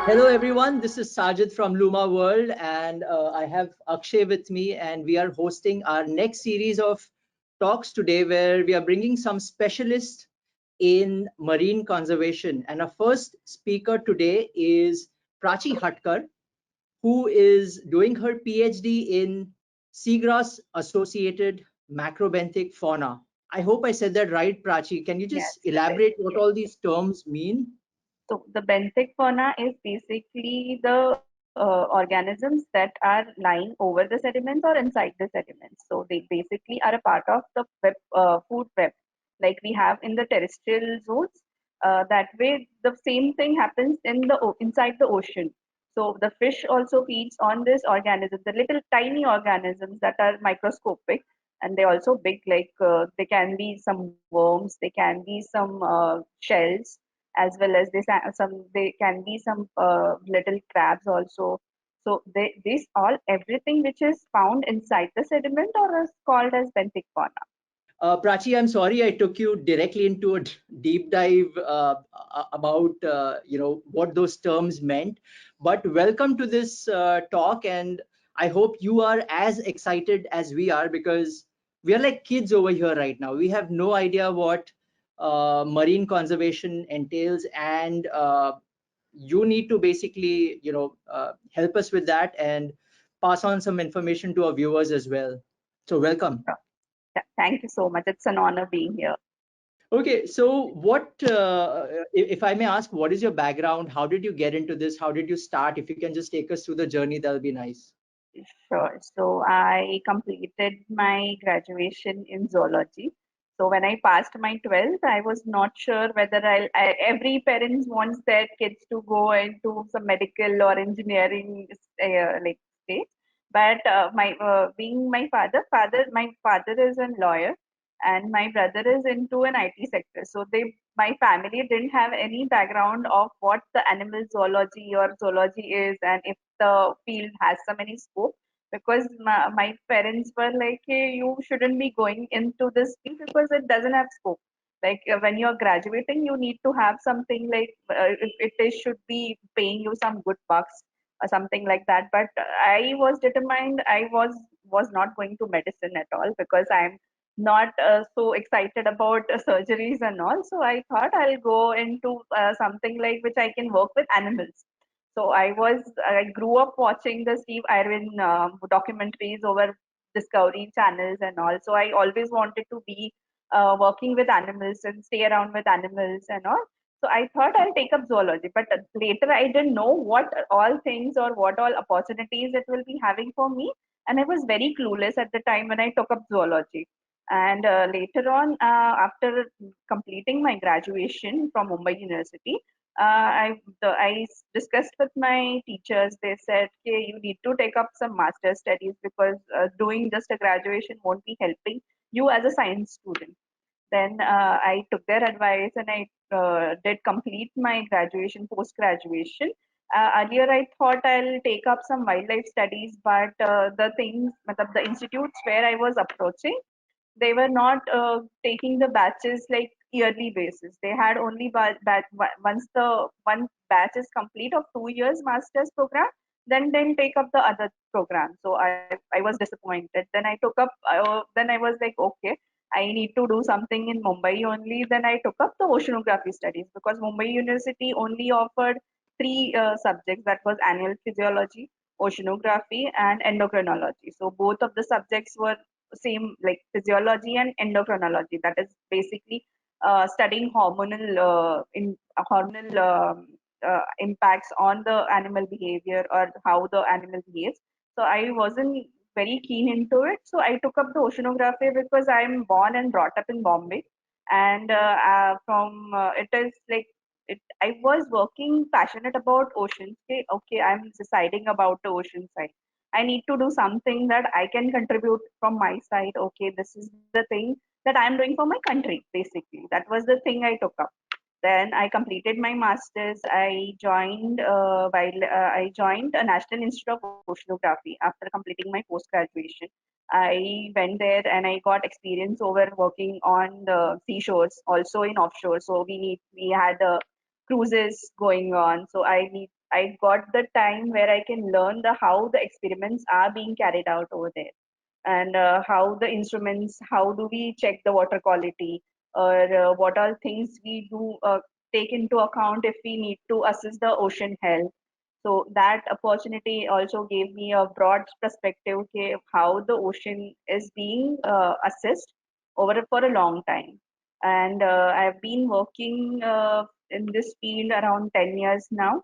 Hello everyone, this is Sajid from Luma World, and I have Akshay with me, and we are hosting our next series of talks today where we are bringing some specialists in marine conservation. And our first speaker today is Prachi Hatkar, who is doing her PhD in seagrass associated macrobenthic fauna. I hope I said that right, Prachi. Can you Yes, just elaborate what all these terms mean? so the benthic fauna is basically the organisms that are lying over the sediments or inside the sediments. So they basically are a part of the web, food web, like we have in the terrestrial zones. That way, the same thing happens in the inside the ocean. So the fish also feeds on this organism, the little tiny organisms that are microscopic, and they also big. Like they can be some worms, they can be some shells, as well as they can be some little crabs also. So this all everything which is found inside the sediment or is called as benthic fauna. Prachi, I'm sorry I took you directly into a deep dive about what those terms meant. But welcome to this talk, and I hope you are as excited as we are because we are like kids over here right now. We have no idea what marine conservation entails, and you need to basically help us with that and pass on some information to our viewers as well. So welcome. Thank you so much. It's an honor being here. Okay, so if I may ask, what is your background? How did you get into this? How did you start? If you can just take us through the journey, that'll be nice. Sure. So I completed my graduation in zoology. So when I passed my 12th, I was not sure whether every parent wants their kids to go into some medical or engineering like state. But my father is a lawyer, and my brother is into an IT sector. So my family didn't have any background of what the animal zoology or zoology is, and if the field has some any scope, because my parents were like, hey, you shouldn't be going into this field because it doesn't have scope. Like when you're graduating, you need to have something like it should be paying you some good bucks or something like that. But I was determined. I was not going to medicine at all because I'm not so excited about surgeries and all. So I thought I'll go into something like which I can work with animals. So I grew up watching the Steve Irwin documentaries over Discovery channels and all. So I always wanted to be working with animals and stay around with animals and all. So I thought I'll take up zoology, but later I didn't know what all things or what all opportunities it will be having for me, and I was very clueless at the time when I took up zoology. And later on, after completing my graduation from Mumbai University, I discussed with my teachers. They said, "Okay, you need to take up some master's studies because doing just a graduation won't be helping you as a science student." Then I took their advice and I did complete my graduation, post graduation. Earlier, I thought I'll take up some wildlife studies, but the institutes where I was approaching, they were not taking the batches like yearly basis. They had only once the one batch is complete of 2 years master's program, then they'll take up the other program. So I was disappointed. Then I took up. Then I was like, okay, I need to do something in Mumbai only. Then I took up the oceanography studies because Mumbai University only offered three subjects. That was animal physiology, oceanography, and endocrinology. So both of the subjects were same, like physiology and endocrinology. That is basically studying hormonal impacts on the animal behavior or how the animal behaves. So I wasn't very keen into it. So I took up the oceanography because I'm born and brought up in Bombay, and from it is like it. I was working passionate about oceans. Okay, okay, I'm deciding about the ocean side. I need to do something that I can contribute from my side. Okay, this is the thing that I'm doing for my country, basically. That was the thing I took up. Then I completed my masters. I joined a National Institute of Oceanography after completing my post graduation. I went there and I got experience over working on the seashores, also in offshore. So we had cruises going on. So I need I got the time where I can learn how the experiments are being carried out over there, and how the instruments, how do we check the water quality, or what all things we do take into account if we need to assess the ocean health. So that opportunity also gave me a broad perspective, okay, of how the ocean is being assessed for a long time. And I've been working in this field around 10 years now.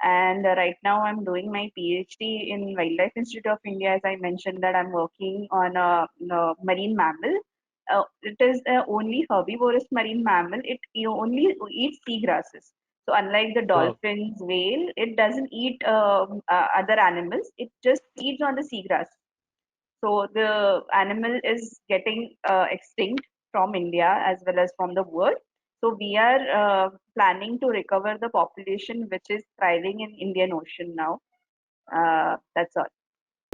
And right now I'm doing my PhD in Wildlife Institute of India. As I mentioned, that I'm working on a marine mammal. It is only herbivorous marine mammal. It only eats seagrasses. So unlike the Wow. dolphins, whale, it doesn't eat other animals. It just feeds on the seagrass. So the animal is getting extinct from India as well as from the world. So we are planning to recover the population which is thriving in Indian Ocean now. That's all.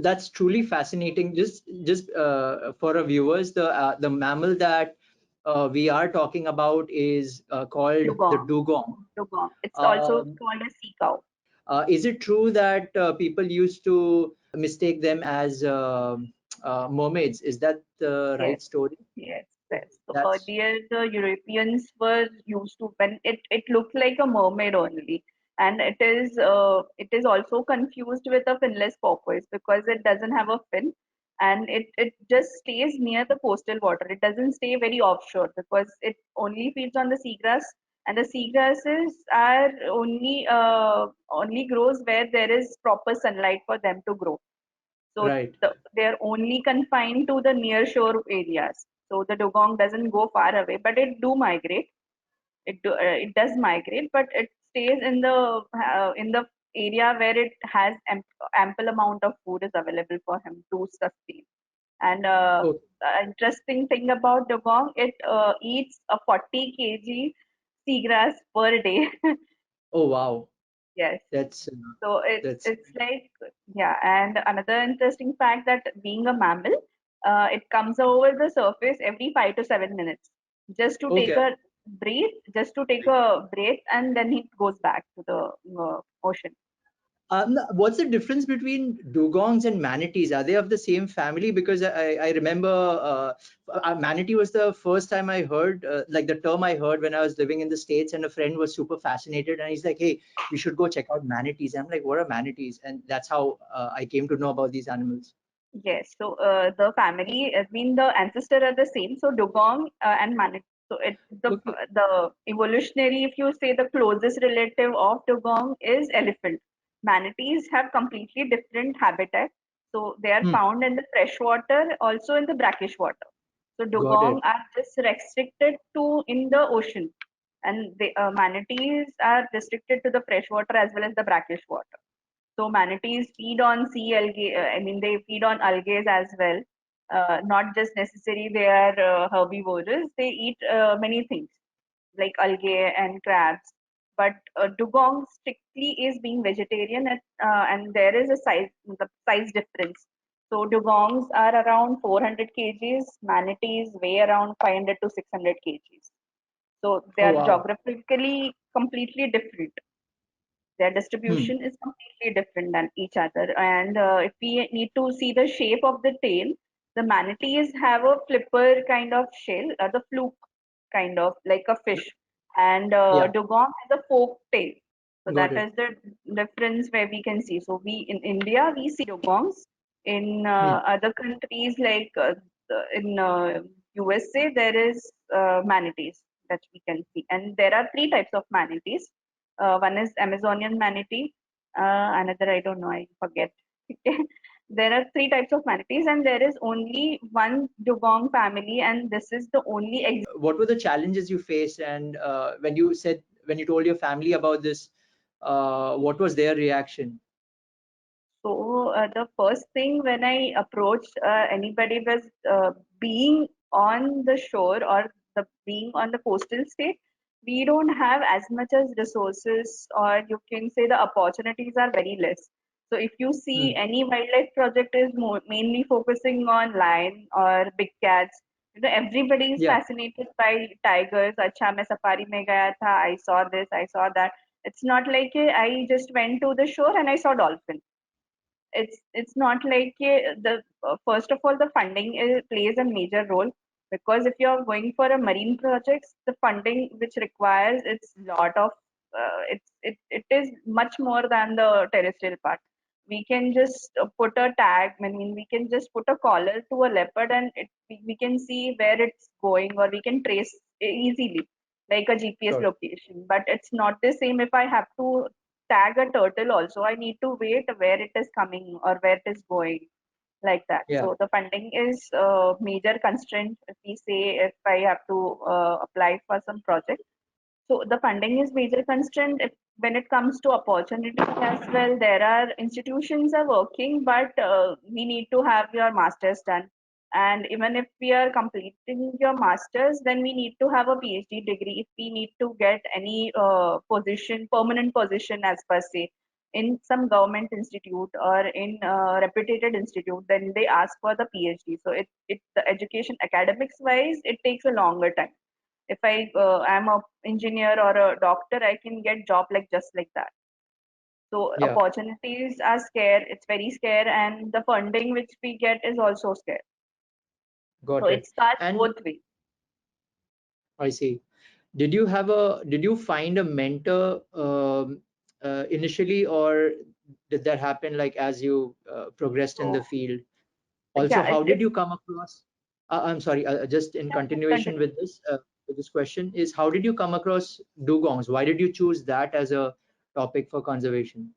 That's truly fascinating. Just for our viewers, the mammal that we are talking about is called the Dugong. dugong. Dugong. It's also Um, called a sea cow. is it true that people used to mistake them as mermaids? Is that the Yes. right story? Yes, Okay, yes. So that's earlier the Europeans were used to, when it looked like a mermaid only, and it is also confused with a finless porpoise because it doesn't have a fin, and it just stays near the coastal water. It doesn't stay very offshore because it only feeds on the seagrass, and the seagrasses are only grows where there is proper sunlight for them to grow. So right. they're only confined to the near shore areas. So the dugong doesn't go far away, but it do migrate. It does migrate, but it stays in the area where it has ample amount of food is available for him to sustain. And Oh, interesting thing about dugong, it eats a 40 kg seagrass per day. oh wow. Yes. That's So it's that's it's like, yeah. And another interesting fact that being a mammal, it comes over the surface every 5 to 7 minutes, just to take okay. a breath, and then it goes back to the ocean. What's the difference between dugongs and manatees? Are they of the same family? Because I remember manatee was the first time I heard, like the term I heard when I was living in the States, and a friend was super fascinated, and he's like, "Hey, we should go check out manatees." I'm like, "What are manatees?" And that's how I came to know about these animals. Yes, so the family, I mean, the ancestor are the same. So dugong and manatee. So Okay. the evolutionary, if you say, the closest relative of dugong is elephant. Manatees have completely different habitat. So they are Hmm. found in the freshwater, also in the brackish water. So Got dugong it. are just restricted to in the ocean, and the manatees are restricted to the freshwater as well as the brackish water. So manatees feed on sea algae. I mean, they feed on algae as well. Not just necessary they are herbivorous. They eat many things like algae and crabs. But dugong strictly is being vegetarian, and there is the size difference. So dugongs are around 400 kgs. Manatees weigh around 500 to 600 kgs. So they Oh are wow. geographically completely different. Their Hmm. distribution is completely different than each other. And if we need to see the shape of the tail, the manatees have a flipper kind of shell, the fluke kind of like a fish, and Yeah. dugong has a forked tail. So Got that it. is the difference where we can see. So we in India we see dugongs. In Hmm. other countries like in USA there is manatees that we can see, and there are three types of manatees. One is Amazonian manatee. Another I don't know, I forget. There are three types of manatees, and there is only one dugong family, and this is the only. What were the challenges you faced, and when you told your family about this, what was their reaction? So the first thing when I approached anybody was being on the shore or being on the coastal state. We don't have as much as resources, or you can say the opportunities are very less. So if you Hmm. see any wildlife project is mainly focusing on lion or big cats. Everybody is Yeah. fascinated by tigers. अच्छा मैं safari में गया था. I saw this. I saw that. It's not like I just went to the shore and I saw dolphin. It's not like the first of all the funding plays a major role, because if you're going for a marine projects, the funding which requires it's lot of it is much more than the terrestrial part. We can just put a tag, I mean we can just put a collar to a leopard and we can see where it's going, or we can trace easily like a GPS Sure. location. But it's not the same if I have to tag a turtle also. I need to wait where it is coming or where it is going, like that. Yeah, So the funding is a major constraint if we say if I have to apply for some project. So the funding is major constraint. When it comes to opportunities as well, there are institutions are working, but we need to have your masters done. And even if we are completing your masters, then we need to have a PhD degree if we need to get any position, permanent position as per se, in some government institute or in a reputed institute. Then they ask for the PhD. So it the education academics wise, it takes a longer time. If I am a engineer or a doctor, I can get job like just like that. So yeah, opportunities are scarce. It's very scarce, and the funding which we get is also scarce. So got it it. starts And both ways. I see. Did you find a mentor initially, or did that happen like as you progressed in the So field? Also, yeah, how did you come across? I'm sorry, just in yeah, continuation continue. with this question is how did you come across dugongs? Why did you choose that as a topic for conservation?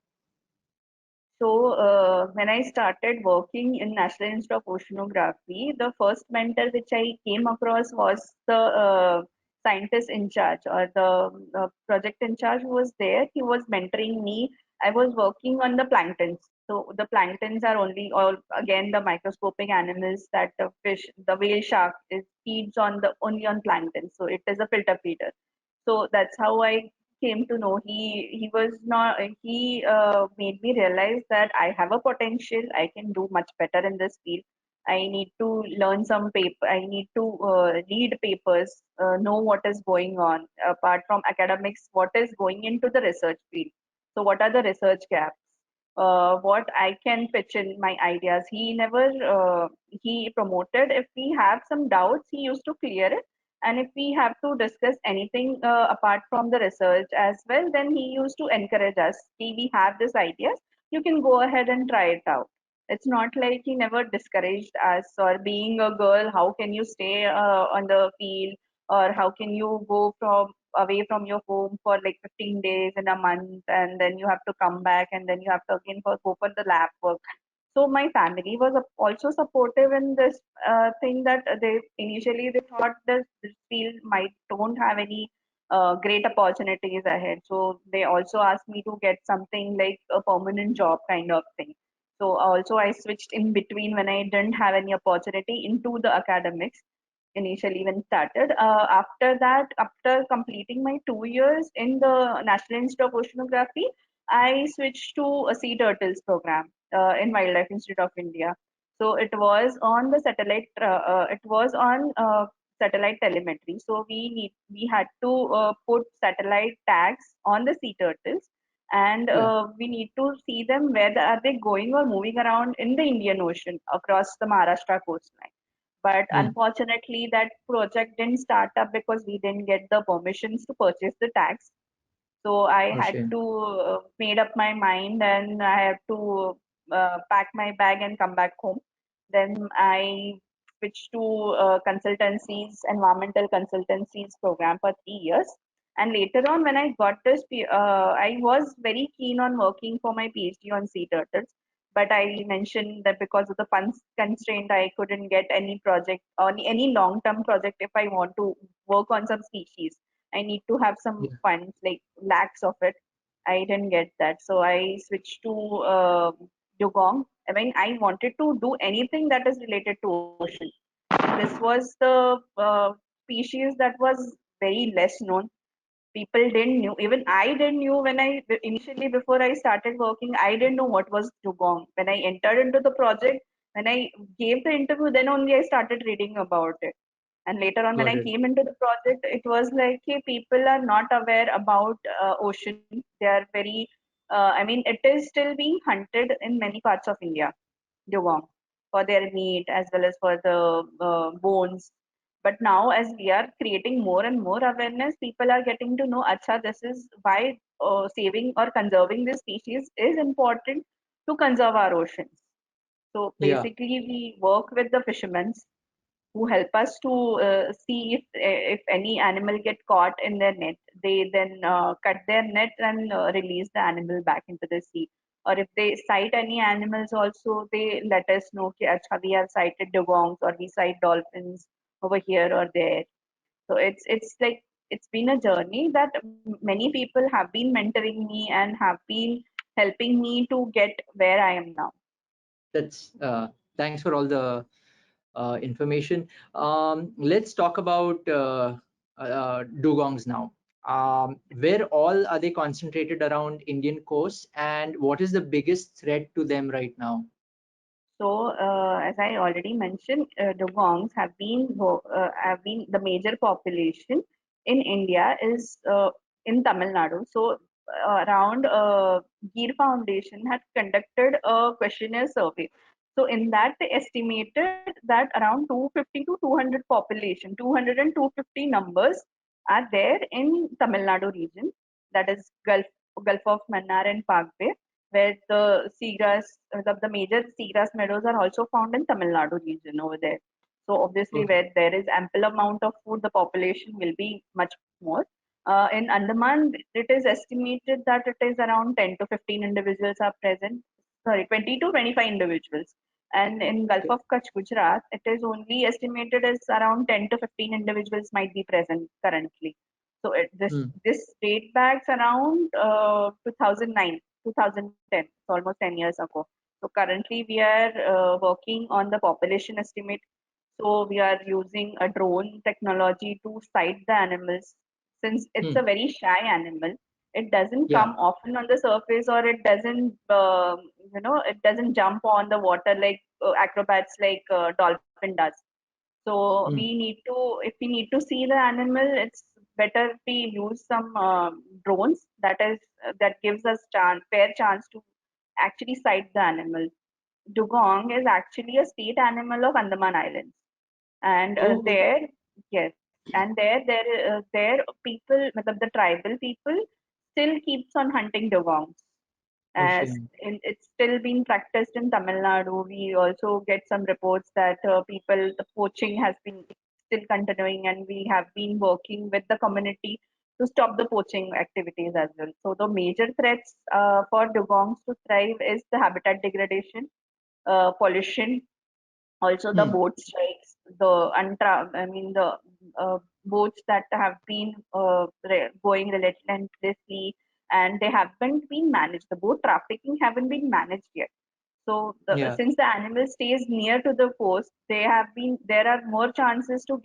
So when I started working in National Institute of Oceanography, the first mentor which I came across was the scientist in charge, or the project in charge who was there. He was mentoring me. I was working on the planktons. So the planktons are only, all again the microscopic animals that the fish, the whale shark, is feeds on the only on plankton. So it is a filter feeder. So that's how I came to know. He was not, he made me realize that I have a potential. I can do much better in this field. I need to learn some paper. I need to read papers, know what is going on apart from academics, what is going into the research field. So what are the research gaps, what I can pitch in my ideas. He never he promoted, if we have some doubts he used to clear it, and if we have to discuss anything apart from the research as well, then he used to encourage us. We have this ideas, you can go ahead and try it out. It's not like he never discouraged us, or being a girl, how can you stay on the field, or how can you go from away from your home for like 15 days in a month, and then you have to come back, and then you have to again go for the lab work. So my family was also supportive in this thing, that they initially they thought this field might don't have any great opportunities ahead. So they also asked me to get something like a permanent job kind of thing. So also I switched in between when I didn't have any opportunity into the academics initially when started. After that, after completing my 2 years in the National Institute of Oceanography, I switched to a sea turtles program in Wildlife Institute of India. So it was on the satellite. It was on satellite telemetry. So we had to put satellite tags on the sea turtles, and Yeah. we need to see them where are they going or moving around in the Indian Ocean across the Maharashtra coastline. But Hmm. unfortunately, that project didn't start up because we didn't get the permissions to purchase the tags. So I Oh, had shame. to made up my mind, and I have to pack my bag and come back home. Then I switched to consultancies, environmental consultancies program for 3 years. And later on, when I got this, I was very keen on working for my PhD on sea turtles. But I mentioned that because of the funds constraint, I couldn't get any project or any long-term project if I want to work on some species. I need to have some Yeah. funds, like lakhs of it. I didn't get that. So I switched to Dugong. I mean, I wanted to do anything that is related to ocean. This was the species that was very less known. People didn't knew. Even I didn't knew when I initially before I started working. I didn't know what was Dugong. When I entered into the project, when I gave the interview, then only I started reading about it. And later on, when Got I it. came into the project, it was like, hey, people are not aware about ocean. They are very, I mean, it is still being hunted in many parts of India, dugong, for their meat as well as for the bones. But now, as we are creating more and more awareness, people are getting to know, acha, this is why saving or conserving this species is important to conserve our oceans. So Yeah, basically, we work with the fishermen who help us to see if any animal get caught in their net. They then cut their net and release the animal back into the sea. Or if they sight any animals, also they let us know कि अच्छा we have sighted dugongs or we sight dolphins over here or there. So it's like it's been a journey that many people have been mentoring me and have been helping me to get where I am now. that's thanks for all the information. Let's talk about dugongs now. Where all are they concentrated around Indian coast, and what is the biggest threat to them right now? So, as I already mentioned, dugongs have been the major population in India is in Tamil Nadu. So, around Gear Foundation had conducted a questionnaire survey. So, in that they estimated that around 250 to 200 population, 200 and 250 numbers are there in Tamil Nadu region. That is Gulf of Mannar and PalkBay, where the seagrass, the major seagrass meadows are also found in Tamil Nadu region over there. So obviously, Okay. where there is ample amount of food, the population will be much more. In Andaman, it is estimated that it is around 10 to 15 individuals are present. Sorry, 20 to 25 individuals. And in Gulf Okay. of Kutch, Gujarat, it is only estimated as around 10 to 15 individuals might be present currently. So Hmm. this date backs around 2009, 2010, it's almost 10 years ago. So currently we are working on the population estimate. So we are using a drone technology to sight the animals. Since it's a Hmm. very shy animal, it doesn't Yeah. come often on the surface, or it doesn't, it doesn't jump on the water like acrobats like dolphin does. So we Hmm. need to, if we need to see the animal, it's better we use some drones that gives us fair chance to actually sight the animal. Dugong is actually a state animal of Andaman Islands, and Oh, okay. yes, and there people, matlab the tribal people, still keeps on hunting dugongs, as Okay. it's still being practiced in Tamil Nadu. We also get some reports that the poaching has been still continuing, and we have been working with the community to stop the poaching activities as well. So the major threats for dugongs to thrive is the habitat degradation, pollution, also the Hmm. boat strikes, I mean the boats that have been going relentlessly, and they haven't been managed. The boat trafficking haven't been managed yet. So Yeah. since the animal stays near to the coast, there are more chances to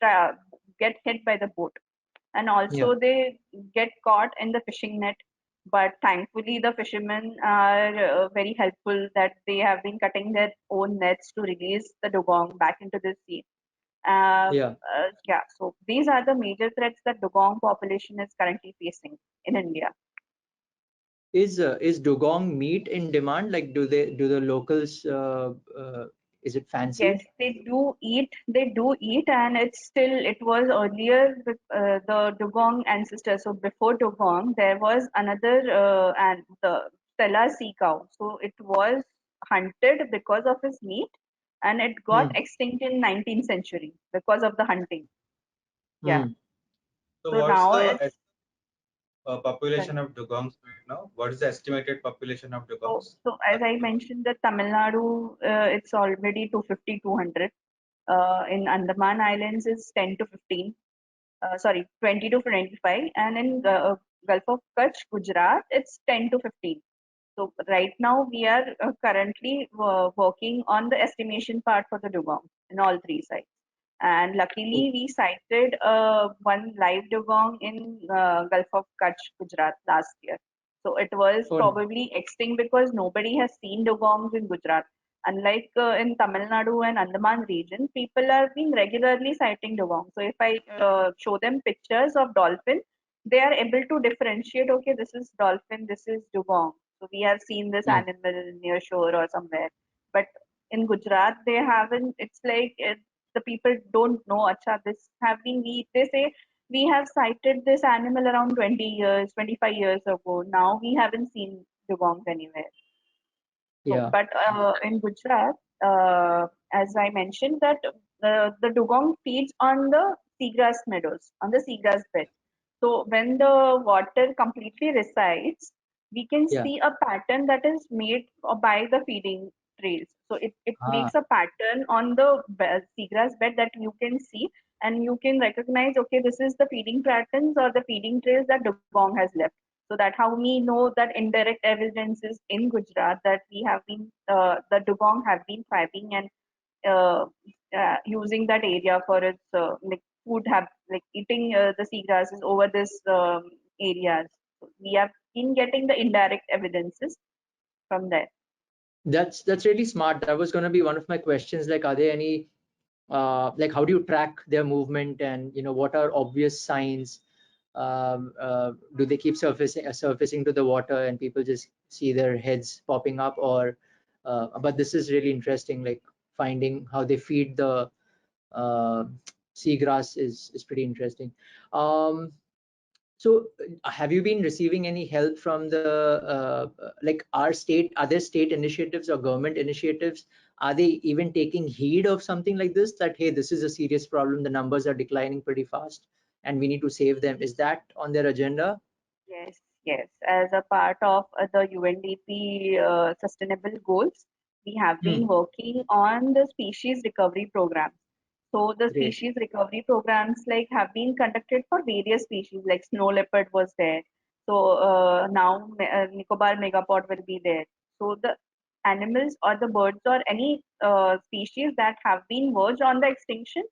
tra- get hit by the boat, and Yeah. also they get caught in the fishing net. But thankfully the fishermen are very helpful, that they have been cutting their own nets to release the dugong back into the sea. Yeah. Yeah, so these are the major threats that dugong population is currently facing in India. Is dugong meat in demand? Like, do the locals is it Yes, fancied? they do eat. They do eat, and it's still. It was earlier with the dugong ancestor. So before dugong, there was another and the Stella sea cow. So it was hunted because of its meat, and it got Hmm. extinct in 19th century because of the hunting. Yeah. Hmm. So So what's now the it's population of dugongs right now? What is the estimated population of dugongs? so as I mentioned, that Tamil Nadu, it's already 250, 200. In Andaman Islands is 10 to 15. Sorry, 20 to 25, and in Gulf of Kutch, Gujarat, it's 10 to 15. So right now we are currently working on the estimation part for the dugong in all three sites. And Oh, luckily we sighted one live dugong in Gulf of Kutch, Gujarat last year. So it was oh, probably extinct because nobody has seen dugongs in Gujarat. Unlike in Tamil Nadu and Andaman region, people have been regularly sighting dugong. So if I show them pictures of dolphin, they are able to differentiate. Okay, this is dolphin, this is dugong. So we have seen this Yeah. animal near shore or somewhere. But in Gujarat, they haven't. It's like the people don't know. Acha, this have been we. They say we have sighted this animal around 20 years, 25 years ago. Now we haven't seen dugongs anywhere. So, Yeah. but in Gujarat, as I mentioned, that the dugong feeds on the seagrass meadows, on the seagrass bed. So when the water completely resides, we can Yeah. see a pattern that is made by the feeding trails. So it Ah. makes a pattern on the seagrass bed that you can see, and you can recognize, okay, this is the feeding patterns or the feeding trails that dugong has left. So that how we know that indirect evidences in Gujarat that we have been the dugong have been thriving and uh, using that area for its like food like eating the seagrasses over this areas. So we have been getting the indirect evidences from there. That's really smart. That was going to be one of my questions. Like, are there any like how do you track their movement, and what are obvious signs? Do they keep surfacing to the water and people just see their heads popping up, or but this is really interesting, like finding how they feed the uh, seagrass is pretty interesting. So have you been receiving any help from the like our state, other state initiatives or government initiatives? Are they even taking heed of something like this, that hey, this is a serious problem, the numbers are declining pretty fast and we need to save them? Is that on their agenda? Yes, yes. As a part of the UNDP sustainable goals, we have Hmm, been working on the species recovery programs. So the great. species recovery programs like have been conducted for various species, like snow leopard was there. So now Nicobar megapod will be there. So the animals or the birds or any species that have been verged on the extinction,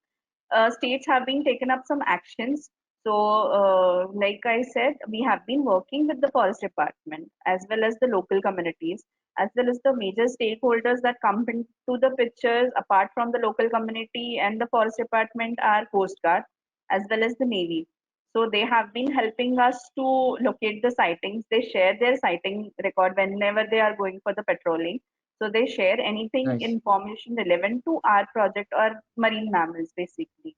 states have been taken up some actions. So, like I said, we have been working with the forest department as well as the local communities, as well as the major stakeholders that come into the pictures. Apart from the local community and the forest department, are Coast Guard as well as the Navy. So they have been helping us to locate the sightings. They share their sighting record whenever they are going for the patrolling. So they share anything Nice. information relevant to our project or marine mammals basically.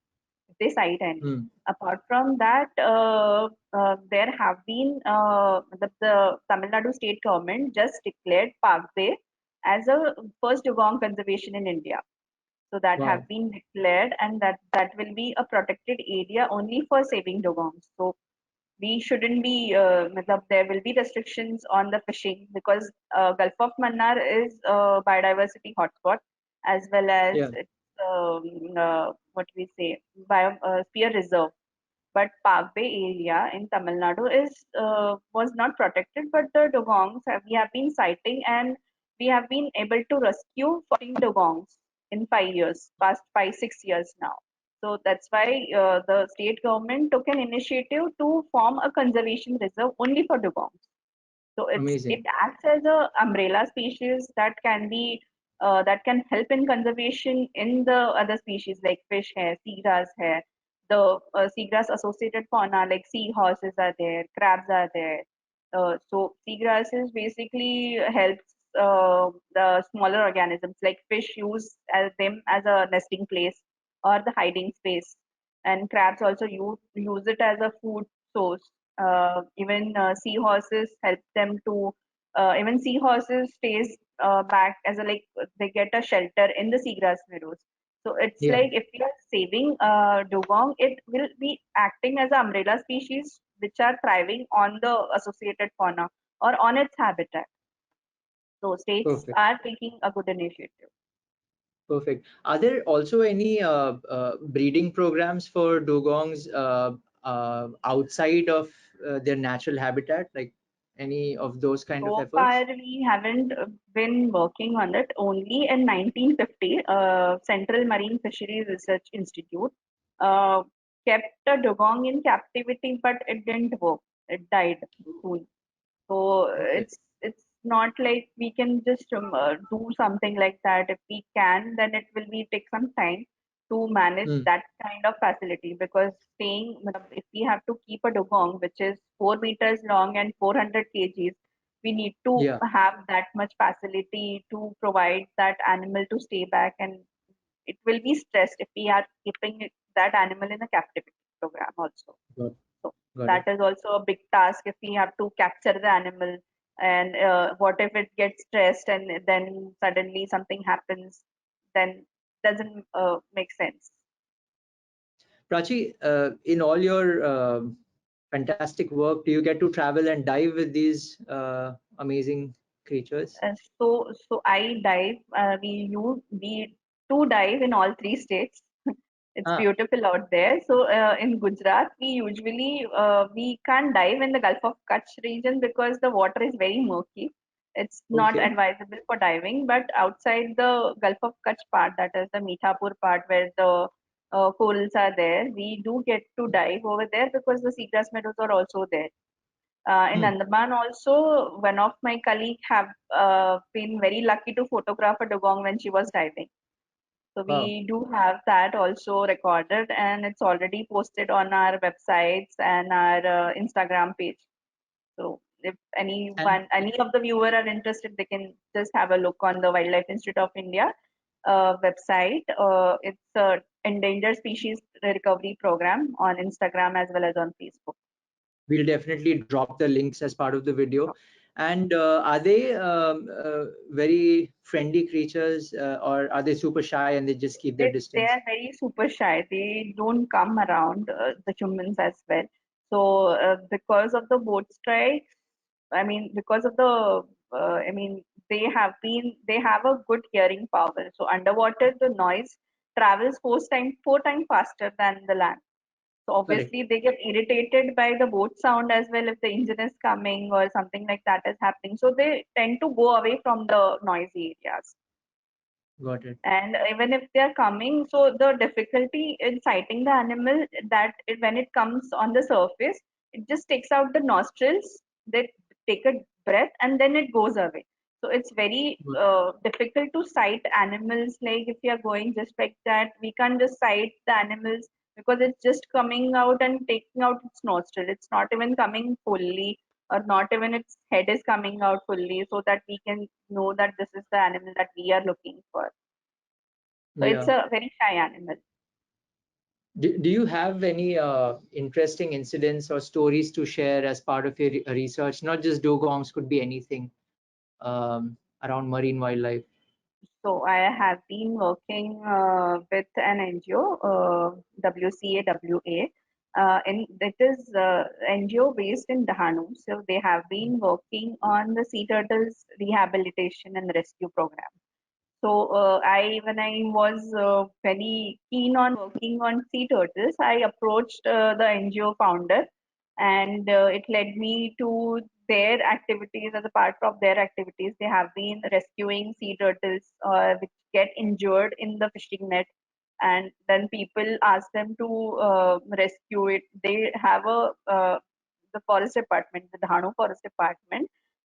If they cite any. Hmm. Apart from that, there have been the Tamil Nadu state government just declared PalkBay as a first dugong conservation in India. So that have Wow. been declared, and that will be a protected area only for saving dugongs. So we shouldn't be there will be restrictions on the fishing because Gulf of Mannar is a biodiversity hotspot as well as Yeah. it's what we say biosphere reserve. But PalkBay area in Tamil Nadu is was not protected, but the dugongs we have been sighting, and we have been able to rescue 14 dugongs in 5 years, past 5 6 years now. So that's why the state government took an initiative to form a conservation reserve only for dugongs. So it Amazing. acts as a umbrella species that can be that can help in conservation in the other species like fish hair, seagrass hair, the seagrass associated fauna like seahorses are there, crabs are there. So seagrasses basically helps the smaller organisms like fish use them as a nesting place or the hiding space, and crabs also use it as a food source. Even seahorses help them to even seahorses stays back as a like they get a shelter in the seagrass meadows. So it's Yeah. like if we are saving dugong, it will be acting as an umbrella species which are thriving on the associated fauna or on its habitat. So states Perfect. are taking a good initiative. Perfect. Are there also any breeding programs for dugongs outside of their natural habitat, like any of those kind of So far, efforts? we haven't been working on it. Only in 1950, Central Marine Fisheries Research Institute uh, kept a dugong in captivity, but it didn't work. It died soon. So Okay. it's not like we can just do something like that. If we can, then it will be take some time to manage that kind of facility, because staying, if we have to keep a dugong which is 4 meters long and 400 kgs, we need to Yeah. have that much facility to provide that animal to stay back, and it will be stressed if we are keeping that animal in a captivity program also. Got, So got it. that is also a big task if we have to capture the animal. And what if it gets stressed and then suddenly something happens? Then doesn't make sense. Prachi, in all your fantastic work, do you get to travel and dive with these amazing creatures? So I dive. We do dive in all three states. It's Ah, beautiful out there. So in Gujarat, we usually we can't dive in the Gulf of Kutch region because the water is very murky. It's not okay. advisable for diving. But outside the Gulf of Kutch part, that is the Mithapur part where the corals are there, we do get to dive over there because the seagrass meadows are also there. In Hmm. Andaman also, one of my colleagues have been very lucky to photograph a dugong when she was diving. So Wow. we do have that also recorded, and it's already posted on our websites and our Instagram page. So if And any of the viewer are interested, they can just have a look on the Wildlife Institute of India website. It's a endangered species recovery program on Instagram as well as on Facebook. we'll definitely drop the links as part of the video. And are they very friendly creatures, or are they super shy and they just keep their They distance? are very super shy. They don't come around the humans as well. So because of the boat strike, I mean, because of the, I mean, they have a good hearing power. So underwater, the noise travels four times faster than the land. So Correct. obviously, they get irritated by the boat sound as well if the engine is coming or something like that is happening. So they tend to go away from the noisy areas. Got it. And even if they are coming, so the difficulty in sighting the animal, that when it comes on the surface, it just takes out the nostrils, they take a breath, and then it goes away. So it's very difficult to sight animals. Like if you are going just like that, we can't just sight the animals because it's just coming out and taking out its nostril. It's not even coming fully, or not even its head is coming out fully, so that we can know that this is the animal that we are looking for. So it's Yeah. a very shy animal. Do you have any interesting incidents or stories to share as part of your research? Not just dugongs, could be anything around marine wildlife. So I have been working with an NGO, WCAWA, and it is NGO based in Dehradun. So they have been working on the sea turtles rehabilitation and rescue program. So when I was very keen on working on sea turtles, I approached the NGO founder, and it led me to their activities. As a part of their activities, they have been rescuing sea turtles which get injured in the fishing net, and then people ask them to rescue it. They have the forest department, the Dehradun Forest Department,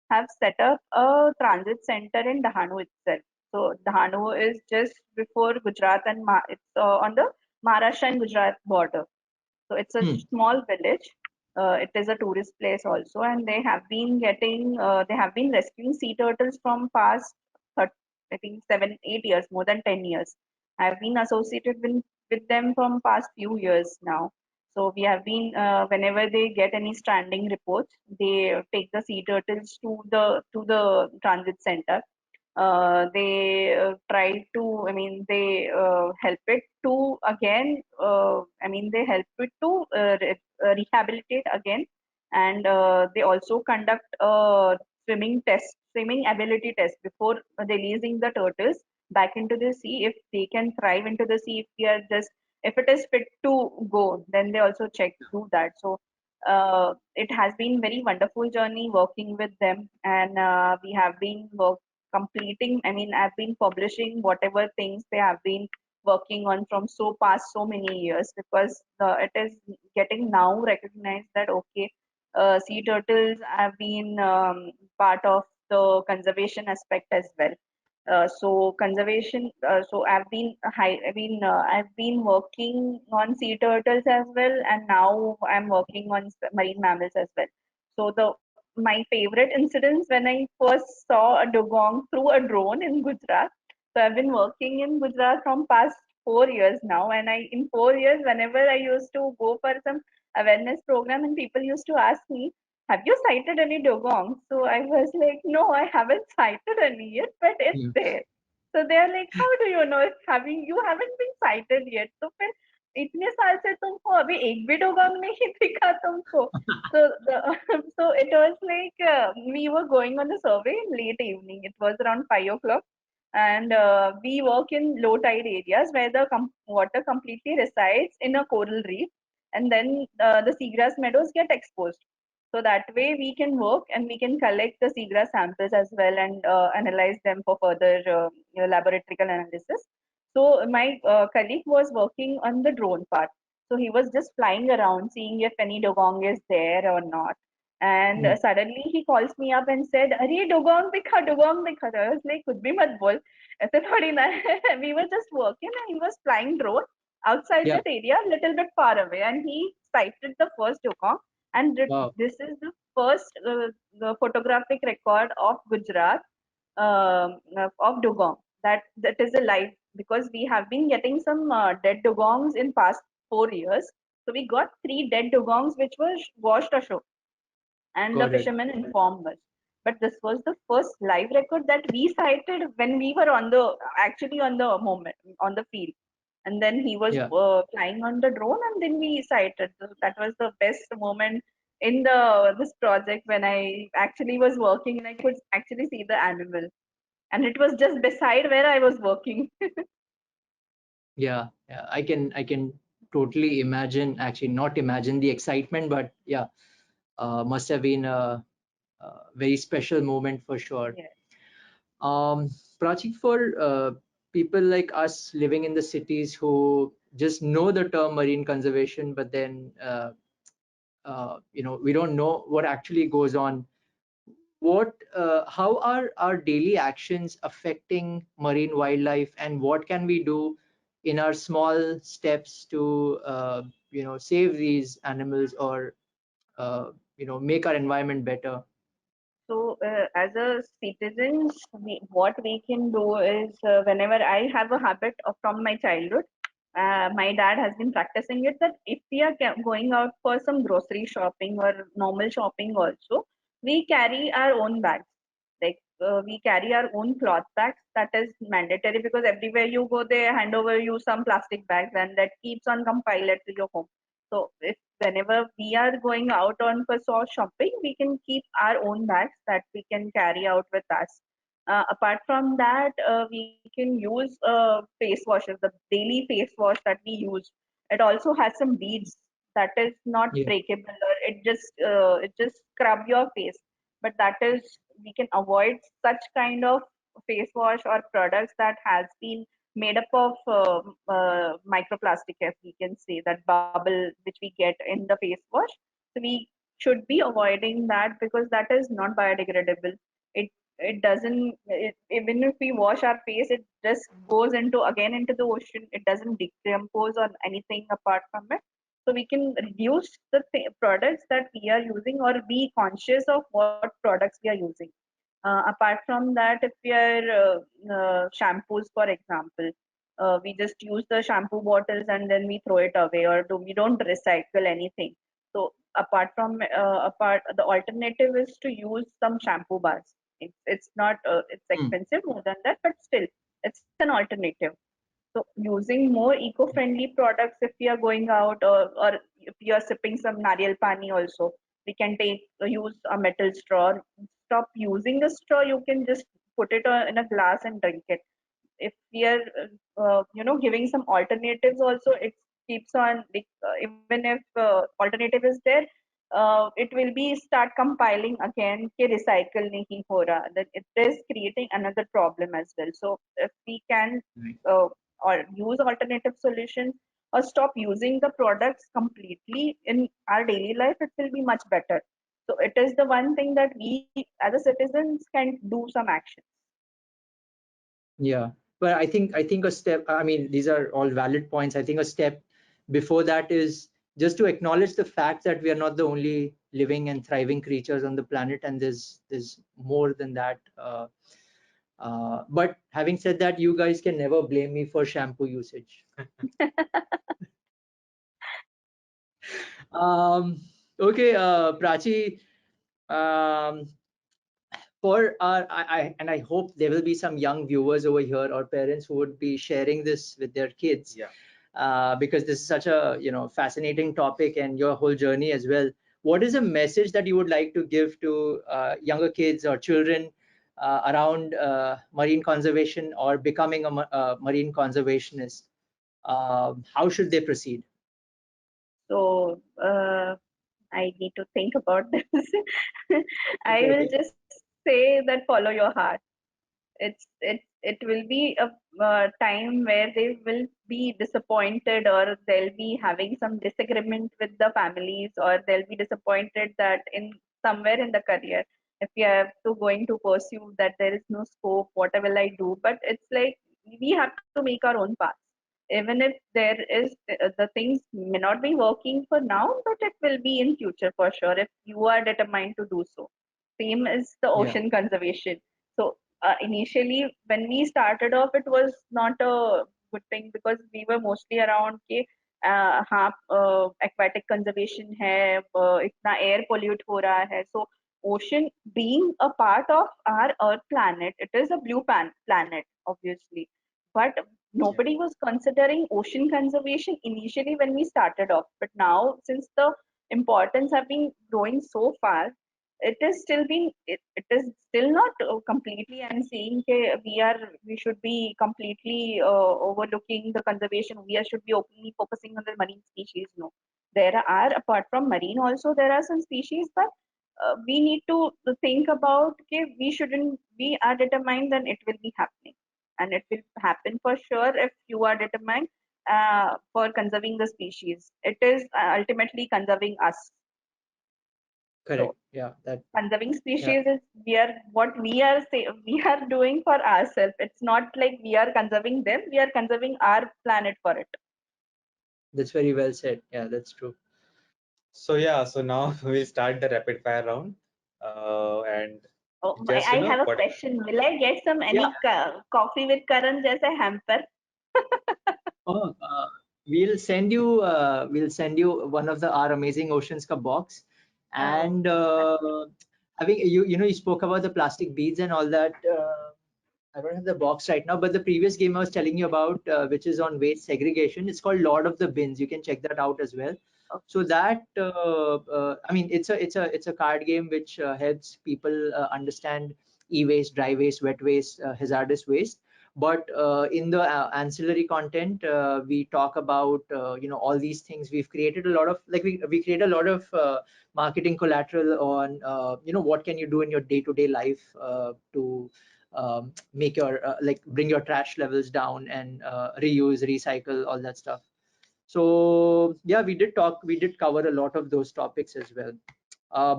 have set up a transit center in Dehradun itself. So Dehradun is just before Gujarat and it's on the Maharashtra and Gujarat border. So it's a Hmm. small village. It is a tourist place also, and they have been rescuing sea turtles from past, I think 7, 8 years, more than 10 years. I've been associated with them from past few years now. So we have been whenever they get any stranding reports, they take the sea turtles to the transit center. Try to, I mean, they help it to again, I mean, they help it to rehabilitate again. And they also conduct a swimming ability test before releasing the turtles back into the sea. If they can thrive into the sea, if it is fit to go, then they also do that. So it has been very wonderful journey working with them, and we have been completing, I mean, I've been publishing whatever things they have been working on from so many years, because it is getting now recognized that okay, sea turtles have been part of the conservation aspect as well. So conservation. So I've been working on sea turtles as well, and now I'm working on marine mammals as well. So my favorite incidents when I first saw a dugong through a drone in Gujarat. So I've been working in Gujarat from past 4 years now, and in 4 years, whenever I used to go for some awareness program, and people used to ask me, "Have you sighted any dugong?" So I was like, "No, I haven't sighted any yet, but it's Yeah. there." So they are like, "How do you know it's having you haven't been sighted yet?" So फिर इतने साल से तुमको अभी एक भी dugong नहीं दिखा तुमको. So so it was like we were going on a survey in late evening. It was around 5 o'clock, and we work in low tide areas where the water completely resides in a coral reef, and then the seagrass meadows get exposed. So that way we can work and we can collect the seagrass samples as well and analyze them for further laboratory analysis. So my colleague was working on the drone part. So he was just flying around, seeing if any dugong is there or not. And Mm. suddenly he calls me up and said, "Arey dugong dikha, dugong dikha." I was like, "Kuch bhi mat bol." ऐसे थोड़ी ना है. We were just working and he was flying drone outside Yeah. that area, a little bit far away, and he sighted the first dugong. And Wow. this is the first the photographic record of Gujarat of dugong. That is a live, because we have been getting some dead dugongs in past 4 years. So we got 3 dead dugongs which were washed ashore, and the Got it. fishermen informed us. But this was the first live record that we sighted when we were actually on the moment on the field. And then he was Yeah. flying on the drone, and then we sighted. So that was the best moment in the this project, when I actually was working and I could actually see the animal, and it was just beside where I was working. Yeah. Yeah. I can totally imagine, actually not imagine the excitement, but yeah, must have been a very special moment for sure. Yeah. Um, Prachi, for people like us living in the cities who just know the term marine conservation, but then we don't know what actually goes on. How are our daily actions affecting marine wildlife, and what can we do in our small steps to save these animals, or make our environment better? So, as a citizens, what we can do is, whenever I have a habit from my childhood, my dad has been practicing it, that if we are going out for some grocery shopping or normal shopping also, we carry our own bags. Like we carry our own cloth bags. That is mandatory, because everywhere you go, they hand over you some plastic bags, and that keeps on compiled to your home. So if whenever we are going out on for shopping, we can keep our own bags that we can carry out with us. Apart from that, we can use face washes, the daily face wash that we use. It also has some beads that is not Yeah. breakable, or it just scrub your face. But that is, we can avoid such kind of face wash or products that has been made up of microplastic, if we can say, that bubble which we get in the face wash. So we should be avoiding that, because that is not biodegradable. It doesn't even if we wash our face, it just goes into the ocean. It doesn't decompose or anything apart from it. So we can reduce the products that we are using, or be conscious of what products we are using. Apart from that, if we are shampoos, for example, we just use the shampoo bottles and then we throw it away, or we don't recycle anything. So apart, the alternative is to use some shampoo bars. It's not it's Mm. expensive more than that, but still it's an alternative. So using more eco-friendly products, if we are going out, or if you are sipping some nariyal pani also, we can use a metal straw. Stop using a straw. You can just put it in a glass and drink it. If we are giving some alternatives also, it keeps on like, even if alternative is there, it will be start compiling again कि recycle नहीं हो रहा, then it is creating another problem as well. So if we can Right. or use alternative solutions, or stop using the products completely in our daily life, it will be much better. So it is the one thing that we as a citizens can do some action. Yeah, but I think a step, I mean, these are all valid points. I think a step before that is just to acknowledge the fact that we are not the only living and thriving creatures on the planet, and there's more than that. But having said that, you guys can never blame me for shampoo usage. Okay, Prachi, um, for our, and I hope there will be some young viewers over here or parents who would be sharing this with their kids. Yeah. Because this is such a fascinating topic and your whole journey as well. What is a message that you would like to give to younger kids or children around marine conservation or becoming a marine conservationist? How should they proceed? So I need to think about this. I Okay, will okay. just say that follow your heart. It will be a time where they will be disappointed, or they'll be having some disagreement with the families, or they'll be disappointed that in somewhere in the career, if you have to going to pursue that, there is no scope, what will I do? But it's like we have to make our own path. Even if there is the things may not be working for now, but it will be in future for sure if you are determined to do so. Same as the Yeah, ocean conservation. So initially when we started off, it was not a good thing because we were mostly around के हाँ aquatic conservation है, इतना air pollute हो रहा है. So ocean being a part of our earth planet, it is a blue planet obviously, but yeah, nobody was considering ocean conservation initially when we started off. But now, since the importance have been growing so far, it is still being it is still not completely. I'm saying that we should be completely overlooking the conservation. Should be openly focusing on the marine species. No, there are, apart from marine also, there are some species, but we need to think about okay, we shouldn't. We are determined, then it will be happening, and it will happen for sure if you are determined for conserving the species. It is ultimately conserving us. So correct. Yeah, that, conserving yeah, species is what we are doing for ourselves. It's not like we are conserving them. We are conserving our planet for it. that's very well said. Yeah, that's true. So yeah, so now we'll start the rapid fire round. And Oh, just I have a what question. Will I get some Yeah. any coffee with Karan जैसे hamper? Oh, we'll send you one of the our amazing oceans ka box, Oh, and having you spoke about the plastic beads and all that. I don't have the box right now, but the previous game I was telling you about, which is on waste segregation, it's called Lord of the Bins. You can check that out as well. okay. So that I mean, it's a card game which helps people understand e-waste, dry waste, wet waste, hazardous waste. But in the ancillary content, we talk about all these things. We've created a lot of we create a lot of marketing collateral on what can you do in your day-to-day life to make your bring your trash levels down and reuse, recycle, all that stuff. So yeah, we did cover a lot of those topics as well.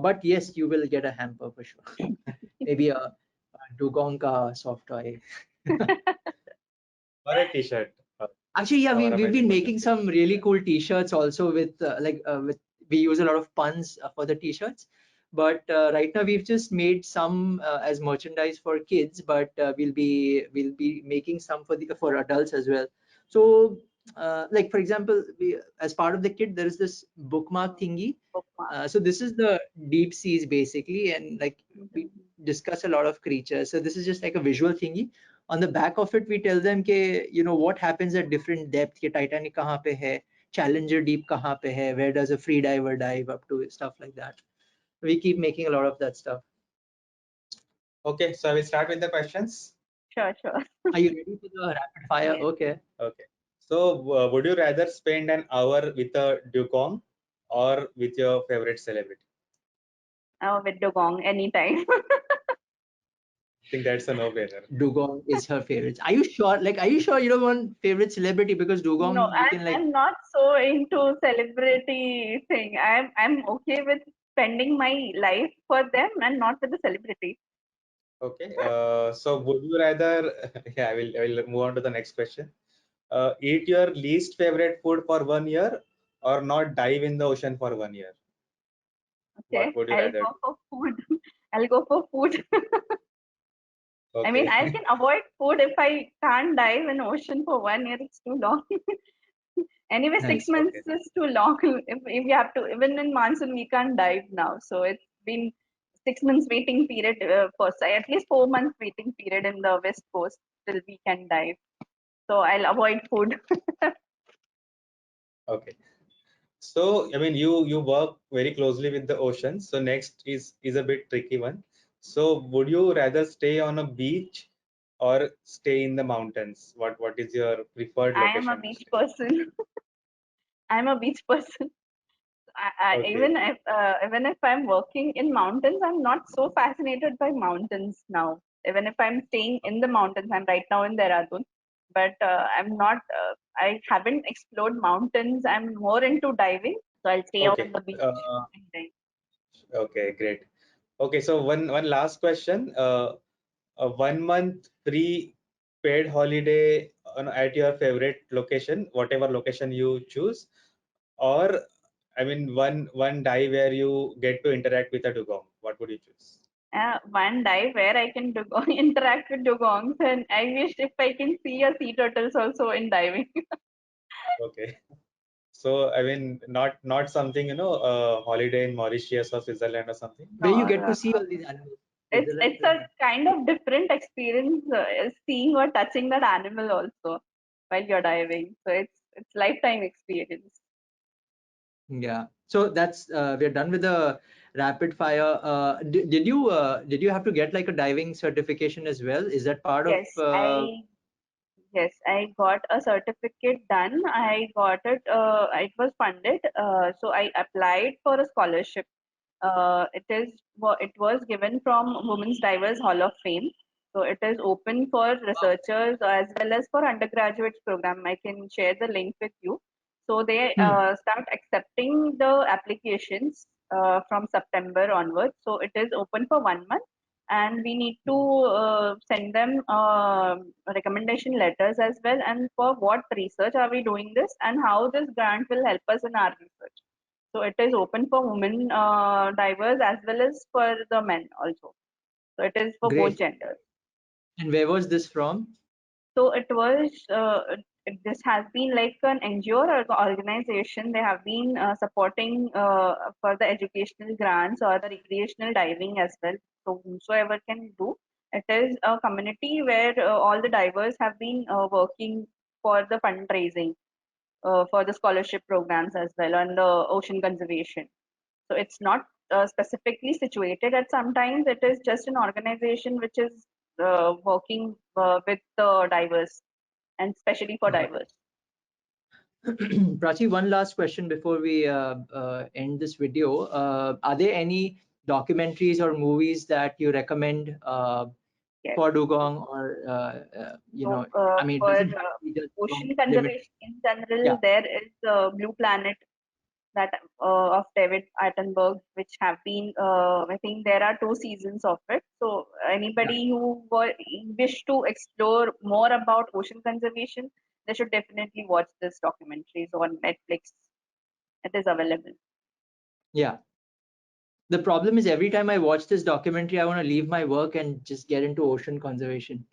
But yes, you will get a hamper for sure. Maybe a Dugong ka soft toy. or a t-shirt Actually, yeah, or a we've been magic making button. some really cool t-shirts also with we use a lot of puns for the t-shirts. But right now we've just made some as merchandise for kids, but we'll be making some for adults as well. So like for example, as part of the kit there is this bookmark thingy. Bookmark. So this is the deep seas basically, and like we Mhm. discuss a lot of creatures. So this is just like a visual thingy. On the back of it we tell them ke, what happens at different depth, ke Titanic kahan pe hai, Challenger deep kahan pe hai, where does a free diver dive up to, stuff like that. We keep making a lot of that stuff. Okay, so I will start with the questions. Sure, sure. Are you ready for the rapid fire? Yes. Okay. Okay. So would you rather spend an hour with a dugong or with your favorite celebrity? With Dugong anytime. I think that's a no-brainer. Dugong is her favorite. Are you sure, are you sure you don't want favorite celebrity? Because No, Dugong you can I'm not so into celebrity thing. I'm okay with spending my life for them and not with the celebrity. Okay. So would you rather? Yeah, I will move on to the next question. Eat your least favorite food for 1 year, or not dive in the ocean for 1 year? What Okay, would you I'll rather go do? for food. I'll go for food. I mean, Okay. I can avoid food if I can't dive in ocean for 1 year. It's too long. Anyway, six Nice. months Okay. is too long. If you have to, even in monsoon, we can't dive now. So it's been 6 months waiting period for at least 4 months waiting period in the west coast till we can dive. So I'll avoid food. Okay. So, I mean, you work very closely with the ocean. So next is a bit tricky one. So would you rather stay on a beach or stay in the mountains? What is your preferred I am a location to beach stay? person. I'm a beach person. Okay. Even if I'm working in mountains, I'm not so fascinated by mountains now. Even if I'm staying in the mountains, I'm right now in Dehradun, but I'm not. I haven't explored mountains. I'm more into diving, so I'll stay on Okay. the beach Uh, and dive. okay, great. Okay, so one last question. A 1 month free paid holiday at your favorite location, whatever location you choose, or I mean one dive where you get to interact with a dugong. What would you choose? One dive where I can interact with dugongs, and I wish if I can see a sea turtles also in diving. Okay. So I mean not something, holiday in Mauritius or Switzerland or something. Where you No, get to see all these animals. it's Switzerland a is nice. kind of different experience seeing or touching that animal also while you're diving. So it's lifetime experience. Yeah. So that's we're done with the rapid fire. Did you have to get like a diving certification as well? Is that part of Yes, I got a certificate done. I got it. It was funded. So I applied for a scholarship. It was given from Women's Divers Hall of Fame. So it is open for researchers as well as for undergraduate program. I can share the link with you. So they hmm, start accepting the applications from September onwards. So it is open for 1 month, and we need to send them recommendation letters as well. And for what research are we doing this, and how this grant will help us in our research. So it is open for women divers as well as for the men also. So it is for both great. genders. And where was this from? So it was this has been like an NGO or organization. They have been supporting for the educational grants or the recreational diving as well. So whosoever can do. It is a community where all the divers have been working for the fundraising for the scholarship programs as well on the ocean conservation. So it's not specifically situated at sometimes. It is just an organization which is working with the divers and especially for Got divers. it. Prachi, one last question before we end this video. Are there any documentaries or movies that you recommend Yes. for Dugong, or So I mean, it for doesn't have to be just Dugong ocean limited. conservation in general, Yeah. there is Blue Planet that of David Attenborough, which have been I think there are 2 seasons of it. So Yeah. anybody who wish to explore more about ocean conservation, they should definitely watch this documentary. So on Netflix, it is available. Yeah. The problem is every time I watch this documentary, I want to leave my work and just get into ocean conservation.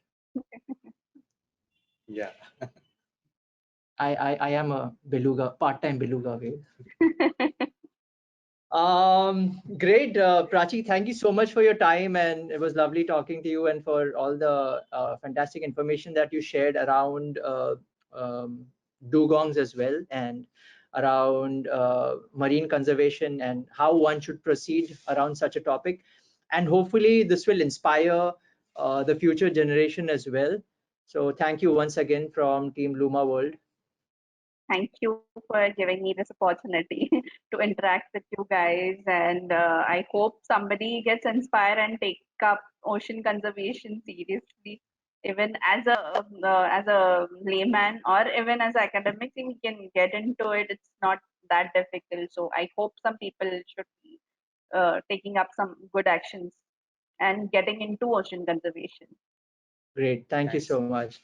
Yeah. I am a beluga, part-time beluga whale. Great, Prachi. Thank you so much for your time, and it was lovely talking to you, and for all the fantastic information that you shared around um, dugongs as well, and around marine conservation and how one should proceed around such a topic. And hopefully, this will inspire the future generation as well. So, thank you once again from Team Luma World. Thank you for giving me this opportunity to interact with you guys. And I hope somebody gets inspired and take up ocean conservation seriously. Even as a layman or even as academics, we can get into it. It's not that difficult. So I hope some people should taking up some good actions and getting into ocean conservation. Great. Thank you Thanks. so much.